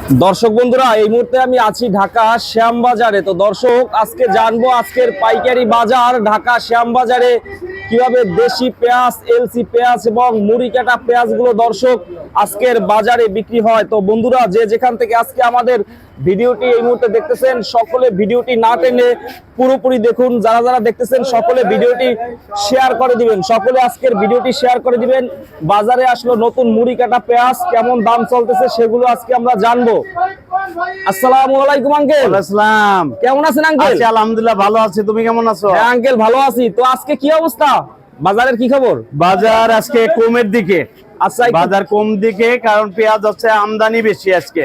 দর্শক বন্ধুরা, এই মুহূর্তে আমি আছি ঢাকা শ্যামবাজারে। তো দর্শক, আজকে জানবো আজকের পাইকারি বাজার ঢাকা শ্যামবাজারে কিভাবে দেশি পেঁয়াজ, এলসি পেঁয়াজ এবং মুড়ি কাটা পেঁয়াজগুলো দর্শক আজকের বাজারে বিক্রি হয়। তো বন্ধুরা, যে যেখান থেকে আজকে আমাদের ভিডিওটি এই মুহূর্তে দেখতেছেন, সকলে ভিডিওটি না টেনে পুরোপুরি দেখুন। যারা যারা দেখতেছেন সকলে ভিডিওটি শেয়ার করে দিবেন, সকলে আজকের ভিডিওটি শেয়ার করে দিবেন। বাজারে আসলো নতুন মুড়ি কাটা পেঁয়াজ, কেমন দাম চলতেছে সেগুলো আজকে আমরা জানবো। আসসালামু আলাইকুম আঙ্কেল। আসসালাম। কেমন আছেন আঙ্কেল? আলহামদুলিল্লাহ ভালো আছি, তুমি কেমন আছো? হ্যাঁ আঙ্কেল, ভালো আছি। তো আজকে কি অবস্থা, বাজারের কি খবর? বাজার আজকে কমের দিকে। আচ্ছা, বাজার কম দিকে, কারণ পেঁয়াজ হচ্ছে আমদানি বেশি। আজকে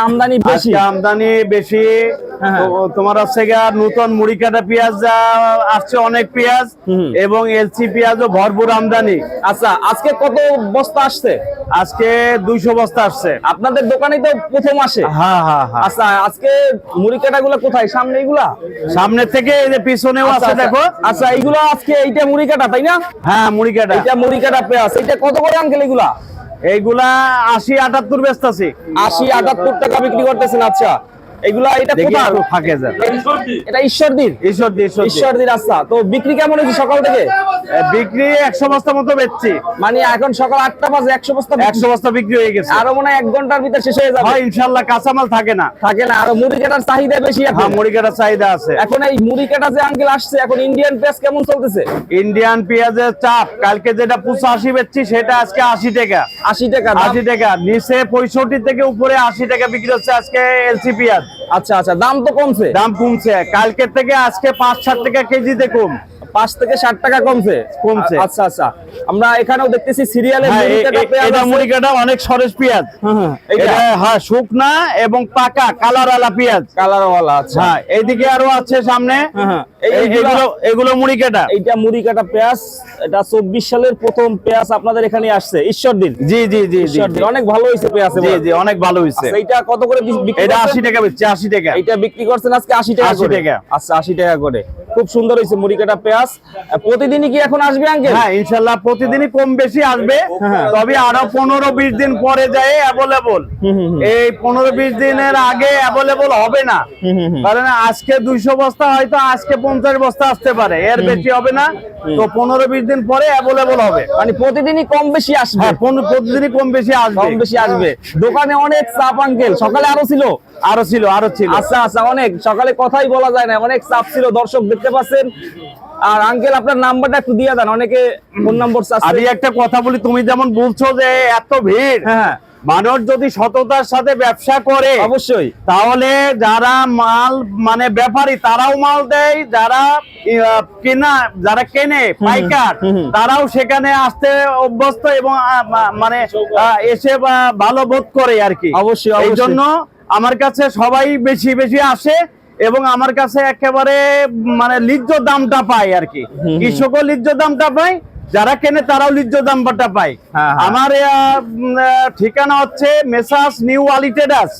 আমদানি বেশি। আমদানি বেশি। হ্যাঁ। তোমার হচ্ছে নতুন মুড়ি কাটা পেঁয়াজ আসছে, অনেক পেঁয়াজ এবং এলসি পেঁয়াজও ভরপুর আমদানি। আচ্ছা, আজকে কত বস্তা আসছে? আজকে 200 বস্তা আসছে। আপনাদের দোকানে তো প্রথম আসে। হ্যাঁ হ্যাঁ হ্যাঁ। আচ্ছা, আজকে মুড়ি কাটা গুলো কোথায়? সামনে এগুলা? সামনে থেকে এই যে পিছনেও আছে, দেখো। আচ্ছা, এইগুলো আজকে এইটা মুড়ি কাটা, তাই না? হ্যাঁ, মুড়ি কাটা। এটা মুড়ি কাটা পেঁয়াজ। এটা কত করে আঙ্কেল এগুলা? এইগুলা 80-78 ব্যস্ত আছে। 80-78 টাকা বিক্রি করতেছেন। আচ্ছা, এগুলা এটা কোথায়? ফাঁকে যায়। এটা ঈশ্বরদীর। ঈশ্বরদীর। আচ্ছা, তো বিক্রি কেমন হয়েছে সকাল থেকে? বিক্রি 100 বস্তা মতো বেচছি। মানে এখন সকাল 8টা বাজে 100 বস্তা? 100 বস্তা বিক্রি হয়ে গেছে। আরো মনে হয় 1 ঘন্টার ভিতর শেষ হয়ে যাবে। হয় ইনশাআল্লাহ, কাঁচামাল থাকে না। আর মুড়ি কাটার চাহিদা বেশি এখন। হ্যাঁ, মুড়ি কাটার চাহিদা আছে। এখন এই মুড়ি কাটা যে আঙ্কেল আসছে, এখন ইন্ডিয়ান পেঁয়াজ কেমন চলতেছে? ইন্ডিয়ান পেঁয়াজের চাপ, কালকে যেটা 85 বেচছি সেটা আজকে 80 টাকা। 80 টাকা। 80 টাকা নিচে 65 থেকে উপরে 80 টাকা বিক্রি হচ্ছে আজকে এলসি পেঁয়াজ। আচ্ছা আচ্ছা, দাম তো কমছে। দাম কমছে, কালকের থেকে আজকে 5-7 টাকা কেজিতে কম। 5 থেকে 60 টাকা কমছে। আচ্ছা আচ্ছা, আমরা এখানেও দেখতেছি সিরিয়ালে এটা মুড়ি কাটা অনেক সরেস পেঁয়াজ। এটা হ্যাঁ, শুকনা এবং পাকা কালারওয়ালা পেঁয়াজ। কালারওয়ালা। আচ্ছা, হ্যাঁ, এইদিকে আরো আছে সামনে। এগুলো মুড়ি কাটা। এইটা মুড়ি কাটা পেঁয়াজ। এটা 24 সালের প্রথম পেঁয়াজ আপনাদের এখানে আসছে ঈশ্বরদীর। জি জি জি জি, অনেক ভালো হয়েছে পেঁয়াজ। জি জি, অনেক ভালো হয়েছে। এইটা কত করে বিক্রি? এটা 80 টাকা বেচছে। 80 টাকা। এটা বিক্রি করছেন আজকে 80 টাকা করে। আচ্ছা, 80 টাকা করে। খুব সুন্দর হয়েছে মুড়ি কাটা পেঁয়াজ। প্রতিদিনই কি এখন আসবে আঙ্কেল? হ্যাঁ, ইনশাআল্লাহ প্রতিদিনই কম বেশি আসবে। তবে আরো 15-20 দিন পরে যায় অ্যাভেলেবল। এই 15-20 দিনের আগে অ্যাভেলেবল হবে না, কারণ আজকে 200 বস্তা হয়তো আজকে 50 বস্তা আসতে পারে, এর বেশি হবে না। তো 15-20 দিন পরে অ্যাভেলেবল হবে। মানে প্রতিদিনই কম বেশি আসবে। হ্যাঁ, প্রতিদিনই কম বেশি আসবে। দোকানে অনেক চাপ আঙ্কেল, সকালে আরো ছিল। আচ্ছা আচ্ছা, অনেক সকালে কথাই বলা যায় না, অনেক চাপ ছিল। দর্শক দেখতে পাচ্ছেন। আর আঙ্কেল, আপনার নাম্বারটা একটু দিয়ে দেন, অনেকে ফোন নম্বর চাচ্ছে। আমি একটা কথা বলি, তুমি যেমন বলছো যে এত ভিড়, হ্যাঁ, মানুষ যদি সততার সাথে ব্যবসা করে অবশ্যই, তাহলে যারা মাল মানে ব্যাপারী তারাও মাল দেয়, যারা কেনে পাইকার তারাও সেখানে আসতে অভ্যস্ত এবং মানে এসে ভালো বোধ করে আর কি। অবশ্যই। এই জন্য আমার কাছে সবাই বেশি বেশি আসে এবং আমার কাছে একেবারে মানে লিজ্জ দামটা পায় আর কি। কৃষকও লিজ্জ দামটা পায়, যারা কেনে তারাও লিজ্জ দামটা পায়। আমার ঠিকানা হচ্ছে মেসার্স নিউ আলিটেডাস।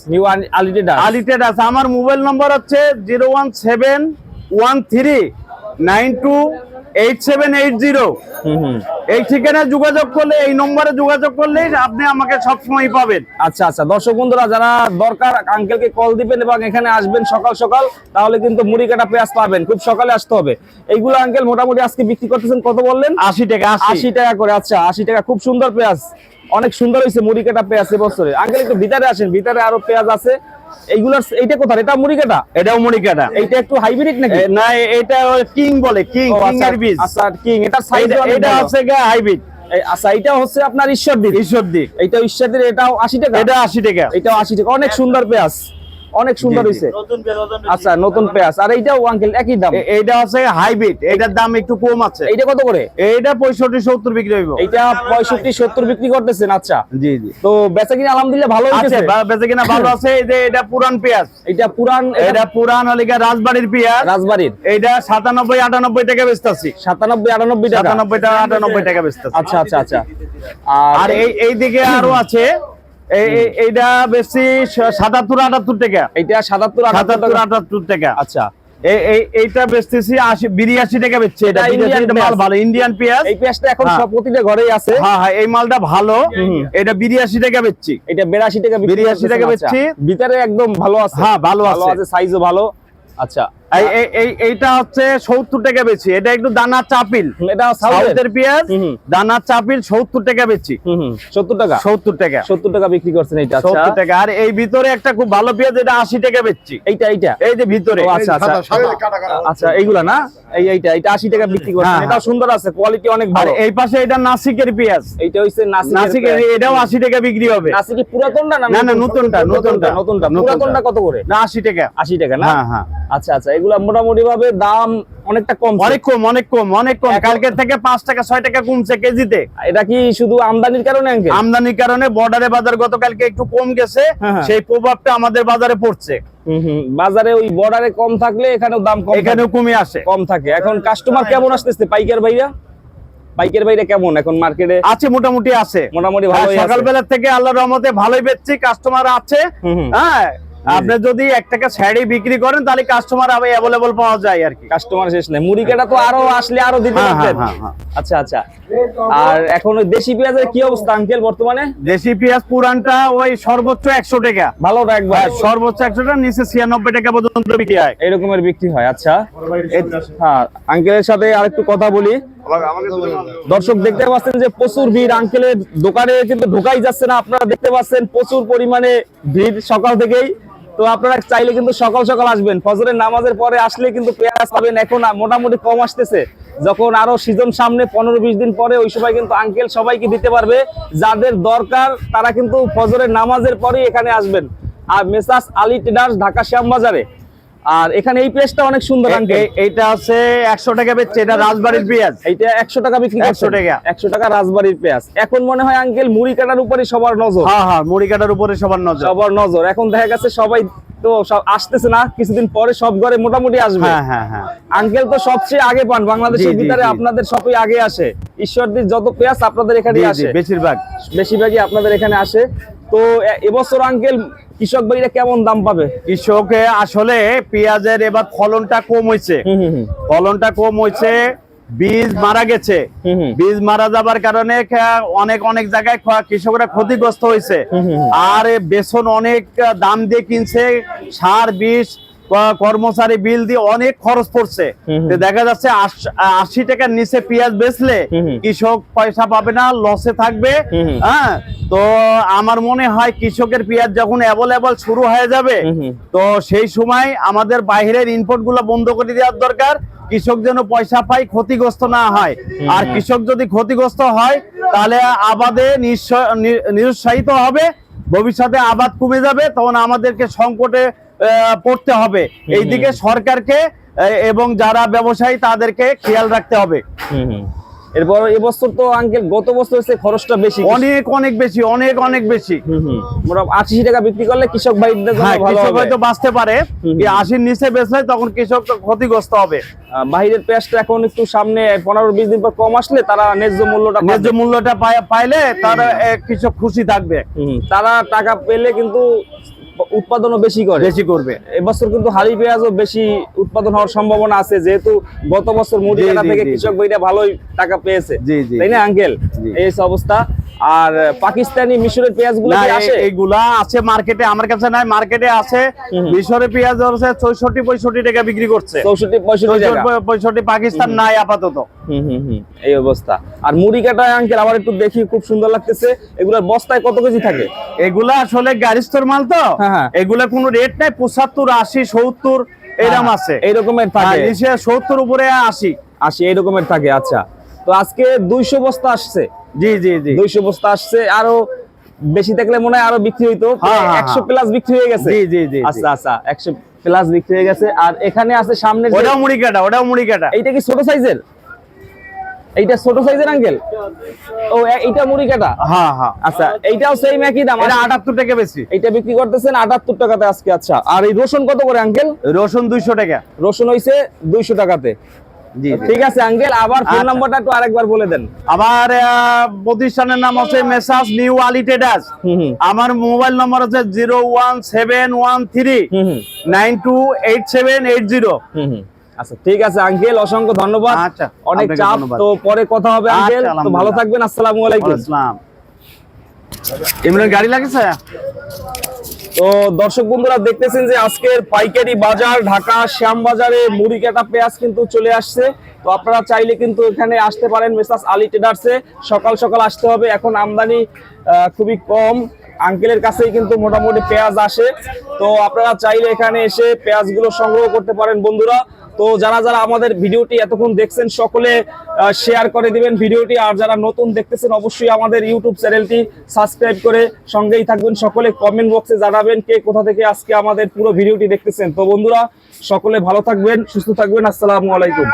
আমার মোবাইল নম্বর হচ্ছে 01713928780। এই ঠিকানায় যোগাযোগ করলে, এই নম্বরে যোগাযোগ করলে আপনি আমাকে সবসময় পাবেন। আচ্ছা আচ্ছা, দর্শক বন্ধুরা, যারা দরকার আঙ্কেলকে কল দিবেন এবং এখানে আসবেন সকাল সকাল, তাহলে কিন্তু মুড়ি কাটা পেঁয়াজ পাবেন। খুব সকালে আসতে হবে। এইগুলো আঙ্কেল মোটামুটি আজকে বিক্রি করতেছেন কত বললেন? 80 টাকা। 80 টাকা করে। আচ্ছা, 80 টাকা। খুব সুন্দর পেঁয়াজ, অনেক সুন্দর হয়েছে মুড়ি কাটা পেঁয়াজ এবছরে। আঙ্কেল একটু ভিতরে আসেন, ভিতরে আরো পেঁয়াজ আছে। এইগুলার এইটা কোথায়? এটা মুড়ি কাটা? এটাও মুড়ি কাটা। এইটা একটু হাইব্রিড নাকি? না, এটা কিং বলে, কিং এর বীজ। আচ্ছা, কিং। এটা সাইজ এটা হচ্ছে হাইব্রিড। আচ্ছা, এটা হচ্ছে আপনার ঈশ্বরদীর। এইটা ঈশ্বরদীর। এটাও 80 টাকা। এটা 80 টাকা। এটাও 80 টাকা। অনেক সুন্দর পেঁয়াজ, অনেক সুন্দর হয়েছে। আচ্ছা, নতুন পেঁয়াজ। আর এইটাও আঙ্কেল একই দাম? এইটা হচ্ছে হাইব্রিড, এটার দাম একটু কম আছে। এইটা কত করে? এইটা 65-70 বিক্রি হইব। এইটা 65-70 বিক্রি করতেছেন? আচ্ছা জি জি। তো বেচা কিনা আলহামদুলিল্লাহ ভালো হয়েছে? বেচা কিনা ভালো আছে। এই যে এটা পুরান পেঁয়াজ। এটা পুরান হলে রাজবাড়ির পেঁয়াজ। এইটা 97-98 টাকা বেচতাছি। 97-98 টাকা। 97-98 টাকা বেচতাছি। আচ্ছা আচ্ছা আচ্ছা। আর এইদিকে আরো আছে, এইটা বেশি 77-78 টাকা। এইটা 77-78 টাকা। আচ্ছা, এইটা বেচতেছি 82 টাকা বেচছে। এটা Indian মাল পেঁয়াজ। ভালো, ইন্ডিয়ান পেঁয়াজ। এই পেঁয়াজটা এখন হ্যাঁ। সব প্রতিটা ঘরেই আছে। হ্যাঁ হ্যাঁ, এই মালটা ভালো। এটা 82 টাকা বেচছি। এটা 82 টাকা বিক্রি 82 টাকা করতেছেন, আচ্ছা। বেচছি। ভিতরে একদম ভালো আছে। হ্যাঁ, ভালো আছে। সাইজও ভালো। আচ্ছা, এইটা হচ্ছে 70 টাকা বেচছি। এটা একটু দানা চাপিল, এটা সাউথের পেঁয়াজ। হুম। দানা চাপিল 70 টাকা বেচছি। 70 টাকা 70 টাকা 70 টাকা বিক্রি করছেন এইটা। আচ্ছা 70 টাকা। আর এই ভিতরে একটা খুব ভালো পেঁয়াজ, এটা 80 টাকা বেচছি। এইটা এই যে ভিতরে। ও আচ্ছা আচ্ছা আচ্ছা, এইগুলা না, এইটা 80 টাকা বিক্রি করছেন। হ্যাঁ, এটাও সুন্দর আছে, কোয়ালিটি অনেক আর ভালো। এই পাশে এটা নাসিকের পেঁয়াজ। এইটা হইছে নাসিকের, এটাও 80 টাকা বিক্রি হবে। নাসিকি পুরাতনটা না? না, না, নতুনটা। পুরাতনটা কত করে? না, 80 টাকা। 80 টাকা না? হ্যাঁ হ্যাঁ। আচ্ছা আচ্ছা, এগুলা মোটামুটি ভাবে দাম অনেকটা কম। অনেক কম। কালকের থেকে 5 টাকা 6 টাকা কমছে কেজিতে। এটা কি শুধু আমদানির কারণে আঙ্কেল? আমদানির কারণে বর্ডারে বাজার গতকালকে একটু কম গেছে, হ্যাঁ। সেই প্রভাবটা আমাদের বাজারে পড়ছে। বাজারে ওই বর্ডারে কম থাকলে এখানেও দাম কম, এখানেও কমে আসে, কম থাকে। এখন কাস্টমার কেমন আসতেছে? পাইকার ভাইরা কেমন এখন মার্কেটে? আছে, মোটামুটি আছে, মোটামুটি ভালো। সকালবেলা থেকে আল্লাহর রহমতে ভালোই বেচছি, কাস্টমার আছে। হ্যাঁ, আপনি যদি 1 টাকা শাড়ি বিক্রি করেন তাহলে কাস্টমার অ্যাভেলেবল পাওয়া যায় আর কি। কাস্টমার শেষ নেই। মুড়ি কাটা তো আরো আসলে আরো দিতে হ্যাঁ, পারতেন। হ্যাঁ, হ্যাঁ। আচ্ছা আচ্ছা। আর এখন ওই দেশি পেঁয়াজের কি অবস্থা আঙ্কেল বর্তমানে? দেশি পেঁয়াজ পুরানটা ওই সর্বোচ্চ 100 টাকা, ভালোটা একবার সর্বোচ্চ 100 টাকা, নিচে 96 টাকা পর্যন্ত বিক্রি হয়। এরকমের বিক্রি হয়। আচ্ছা, হ্যাঁ, আঙ্কেলের সাথে আরেকটু কথা বলি। দর্শক দেখতে পাচ্ছেন যে প্রচুর ভিড়, আঙ্কেলের দোকানে কিন্তু ঢোকাই যাচ্ছে না। আপনারা দেখতে পাচ্ছেন প্রচুর পরিমাণে ভিড় সকাল থেকেই। তো আপনারা চাইলে কিন্তু সকাল সকাল আসবেন, ফজরের নামাজের পরে আসলে কিন্তু পেঁয়াজ পাবেন। এখন মোটামুটি কম আসতেছে, যখন আরো সিজন সামনে 15-20 দিন পরে ওই সময় কিন্তু আঙ্কেল সবাইকে দিতে পারবে। যাদের দরকার তারা কিন্তু ফজরের নামাজের পরেই এখানে আসবেন। আর মেসাস আলী ট্রেডার্স, ঢাকা শ্যামবাজারে। আর এখানে এই পেঁয়াজটা অনেক সুন্দর আঙ্কেল। এইটা আছে 100 টাকা বেচছে, এটা রাজবাড়ির পেঁয়াজ। এইটা 100 টাকা বিক্রি করছেন। 100 টাকা। 100 টাকা রাজবাড়ির পেঁয়াজ। এখন মনে হয় আঙ্কেল মুড়ি কাটার উপরে সবার নজর। হ্যাঁ হ্যাঁ, মুড়ি কাটার উপরে সবার নজর। এখন দেখা গেছে সবাই তো সব আসতেছে না, কিছুদিন পরে সব ঘরে মোটামুটি আসবে। হ্যাঁ হ্যাঁ হ্যাঁ। আঙ্কেল তো সবচেয়ে আগে পান বাংলাদেশের জি, জি, ভিতরে, জি। আপনাদের সবই আগে আসে। ঈশ্বরদীর যত পেঁয়াজ আপনাদের এখানে আসে, বেশিরভাগই আপনাদের এখানে আসে। তো এবছর আঙ্কেল কৃষক ভাইরা কেমন দাম পাবে? কৃষকে আসলে পেঁয়াজের এবার ফলনটা কম হয়েছে। বীজ মারা গেছে, বীজ মারা যাবার কারণে অনেক জায়গায় কৃষকরা ক্ষতিগ্রস্ত হয়েছে। আর বেসন অনেক দাম দিয়ে কিনছে, সার, বিষ, কর্মচারী বিল দিয়ে অনেক খরচ পড়ছে। দেখা যাচ্ছে 80 টাকার নিচে পেঁয়াজ বেচলে কৃষক পয়সা পাবে না, লসে থাকবে। হ্যাঁ, তো আমার মনে হয় কৃষকের পেঁয়াজ যখন অ্যাভেলেবল শুরু হয়ে যাবে, তো সেই সময় আমাদের বাইরের ইনপুট গুলো বন্ধ করে দেওয়ার দরকার। কৃষক যেন পয়সা পায়, ক্ষতিগ্রস্ত না হয়। আর কৃষক যদি ক্ষতিগ্রস্ত হয় তাহলে আবাদে নিরুৎসাহিত হবে, ভবিষ্যতে আবাদ কমে যাবে, তখন আমাদেরকে সংকটে পড়তে হবে। এইদিকে সরকারকে এবং যারা ব্যবসায়ী তাদেরকে খেয়াল রাখতে হবে। এরপর এবছর তো আঙ্কেল গত বছর খরচটা বেশি, অনেক বেশি। 80 টাকা বিক্রি করলে কৃষক ভাইদের জন্য ভালো হবে, হয়তো বাঁচতে পারে। 80-র নিচে বেচলে তখন কৃষক ক্ষতিগ্রস্ত হবে। বাইরের পেঁয়াজটা এখন একটু সামনে 15-20 দিন পর কম আসলে তারা ন্যায্য মূল্যটা পাইলে তারা কৃষক খুশি থাকবে। তারা টাকা পেলে কিন্তু উৎপাদনও বেশি করবে। এবছর কিন্তু হালি পেঁয়াজও বেশি উৎপাদন হওয়ার সম্ভাবনা আছে, যেহেতু গত বছর মুড়ি কাটা থেকে কৃষক ভাইরা ভালোই টাকা পেয়েছে, তাই না আঙ্কেল? এই অবস্থা। আর পাকিস্তানি, মিশরের পেঁয়াজগুলো আসে? এইগুলা আছে মার্কেটে, আমার কাছে নাই, মার্কেটে আছে। মিশরের পেঁয়াজ হচ্ছে 64-65 টাকা বিক্রি করছে। 64-65। পাকিস্তান নাই আপাতত। এই অবস্থা। আর মুড়ি কাটা আঙ্কেল আবার একটু দেখি, খুব সুন্দর লাগতেছে। এগুলোর বস্তায় কত কেজি থাকে? এগুলা আসলে গাড়িস্তর মাল তো, এগুলা কোনো রেট নাই। 75, 80, 70 এরকম আছে, এইরকমের থাকে। 70 উপরে 80 এইরকমের থাকে। আচ্ছা, তো আজকে 200 বস্তা আসছে। জি 200 বস্তা আসছে। আরো বেশি থাকলে মনে হয় আরো বিক্রি হইতো। 100 প্লাস বিক্রি হয়ে গেছে। আচ্ছা, 100 প্লাস বিক্রি হয়ে গেছে। আর এখানে আছে সামনে, ওটাও মুড়ি কাটা। এইটা কি ছোট সাইজের? এইটা ছোট সাইজের আঙ্কেল? ও, এইটা মুড়ি কাটা। আচ্ছা, এইটাও সেম একই দাম? এটা 78 টাকা বেশি। এইটা বিক্রি করতেছেন 78 টাকাতে আজকে। আচ্ছা, আর এই রসুন কত করে আঙ্কেল? রসুন 200 টাকা। রসুন হইছে 200 টাকাতে। জি, জি। ঠিক আছে আঙ্কেল, আবার ফোন আচ্ছা। নাম্বারটা একটু আরেকবার বলে দেন। আমার প্রতিষ্ঠানের নাম হচ্ছে মেসার্স নিউ আলী ট্রেডার্স। হুম হুম আমার মোবাইল নম্বর হচ্ছে 01713 হুম হুম 928780। হুম হুম। আচ্ছা ঠিক আছে আঙ্কেল, অসংখ্য ধন্যবাদ। আচ্ছা, অনেক আপনাকে চাপ, ধন্যবাদ। তো পরে কথা হবে আঙ্কেল। আচ্ছা, তো ভালো আলহামদুলিল্লাহ। থাকবেন, আসসালামু আলাইকুম। আসসালাম। ইমরান গাড়ি লাগেছে? তো দর্শক বন্ধুরা দেখতেছেন যে আজকের পাইকারি বাজার ঢাকা শ্যামবাজারে মুড়ি কাটা পেঁয়াজ কিন্তু চলে আসছে। তো আপনারা চাইলে কিন্তু এখানে আসতে পারেন মেসার্স আলী ট্রেডার্সে। সকাল সকাল আসতে হবে, এখন আমদানি খুবই কম। আঙ্কেলের কাছেই কিন্তু মোটামুটি পেঁয়াজ আসে। তো আপনারা চাইলে এখানে এসে পেঁয়াজগুলো সংগ্রহ করতে পারেন বন্ধুরা। তো যারা যারা আমাদের ভিডিওটি এতক্ষণ দেখছেন সকলে শেয়ার করে দিবেন ভিডিওটি, আর যারা নতুন দেখতেছেন অবশ্যই আমাদের ইউটিউব চ্যানেলটি সাবস্ক্রাইব করে সঙ্গেই থাকবেন। সকলে কমেন্ট বক্সে জানাবেন কে কোথা থেকে আজকে আমাদের পুরো ভিডিওটি দেখতেছেন। তো বন্ধুরা সকলে ভালো থাকবেন, সুস্থ থাকবেন, আসসালামু আলাইকুম।